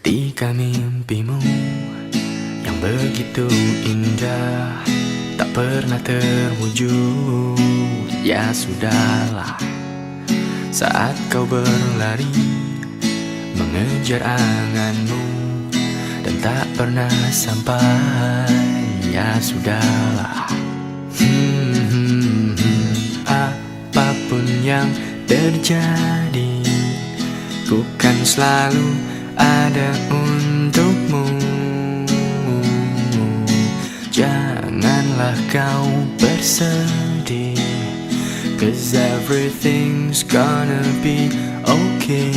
Ketika mimpimu yang begitu indah tak pernah terwujud, ya sudahlah. Saat kau berlari mengejar anganmu dan tak pernah sampai, ya sudahlah. Apapun yang terjadi, ku kan selalu ada untukmu. Janganlah kau bersedih, 'cause everything's gonna be okay.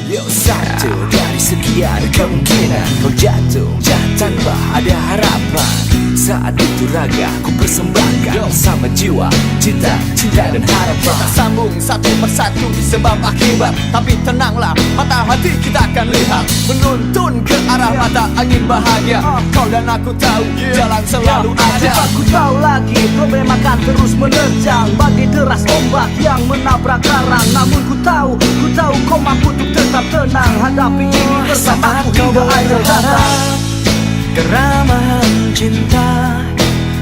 Yo, satu dari sekian kemungkinan kau jatuh tanpa ada harapan. Saat itu raga ku persembahkan sama jiwa, cinta dan harapan. Kita sambung satu persatu sebab akibat. Tapi tenanglah, mata hati kita akan lihat, menuntun ke arah mata angin bahagia. Kau dan aku tahu jalan selalu ada. Aku tahu lagi problem akan terus menerjang bagi deras ombak yang menabrak karang. Namun ku tahu kau mampu untuk tetap tenang hadapi ini bersamaku hingga akhir datang. Keramahan cinta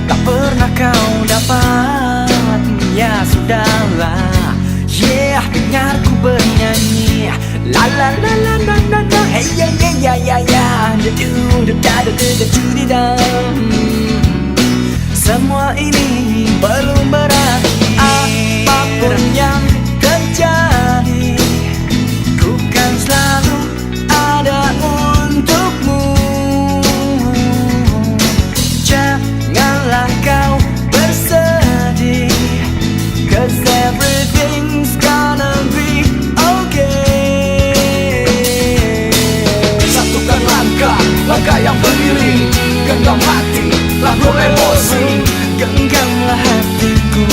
tak pernah kau dapat, ya sudahlah. Yeah, dengar ku bernyanyi la la la la la la la. Hey ya ya ya ya ya, da du da da da da da da. Semua ini belum berarti. Apapun yang terjadi, ku kan selalu ada untukmu. Janganlah kau bersedih, 'cause everything's gonna be okay. Satukan langkah yang berdiri, genggam hati, lalu emosi. Genggamlah hatiku,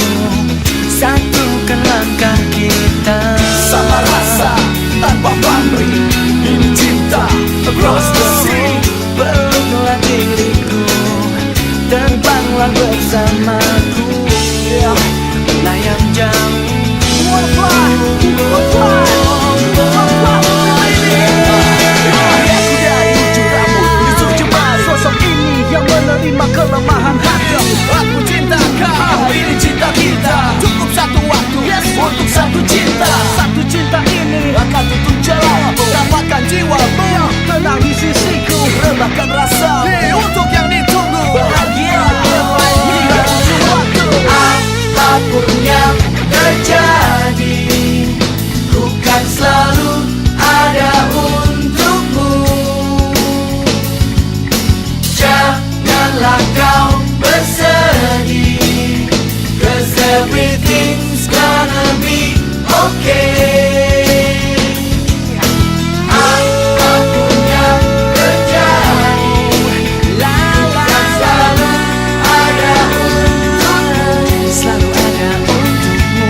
satukan langkah kita. Sama rasa, tanpa pamrih, ini cinta across the sea. Peluklah diriku, terbanglah bersamaku, melayang jauh. Sosok ini yang menerima kelemahan hati. Aku cinta kau, ini cinta kita. Cukup satu waktu untuk satu cinta. Satu cinta ini Akan tutup jalan, dapatkan jiwamu. tenang di sisiku. Rebahkan rasa untuk yang ditunggu. Bahagia hingga ujung waktu. apapun yang terjadi, ku kan selalu ada untukmu. Janganlah kau bersedih, 'cause everything's gonna be okay. Apapun yang terjadi, kan selalu ada untukmu. Selalu ada untukmu.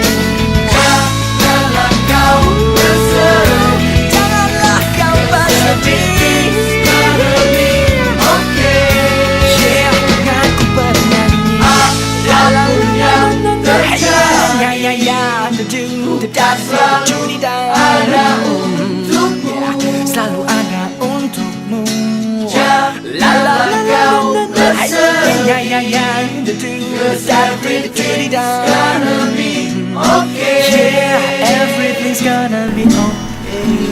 Janganlah kau bersedih, janganlah kau bersedih. Gonna be okay. Yeah, aku bernyanyi. Apapun yang terjadi, selalu ada untukmu. Selalu ada untukmu. Janganlah kau bersedih, 'cause everything's gonna be okay. Yeah, everything's gonna be okay.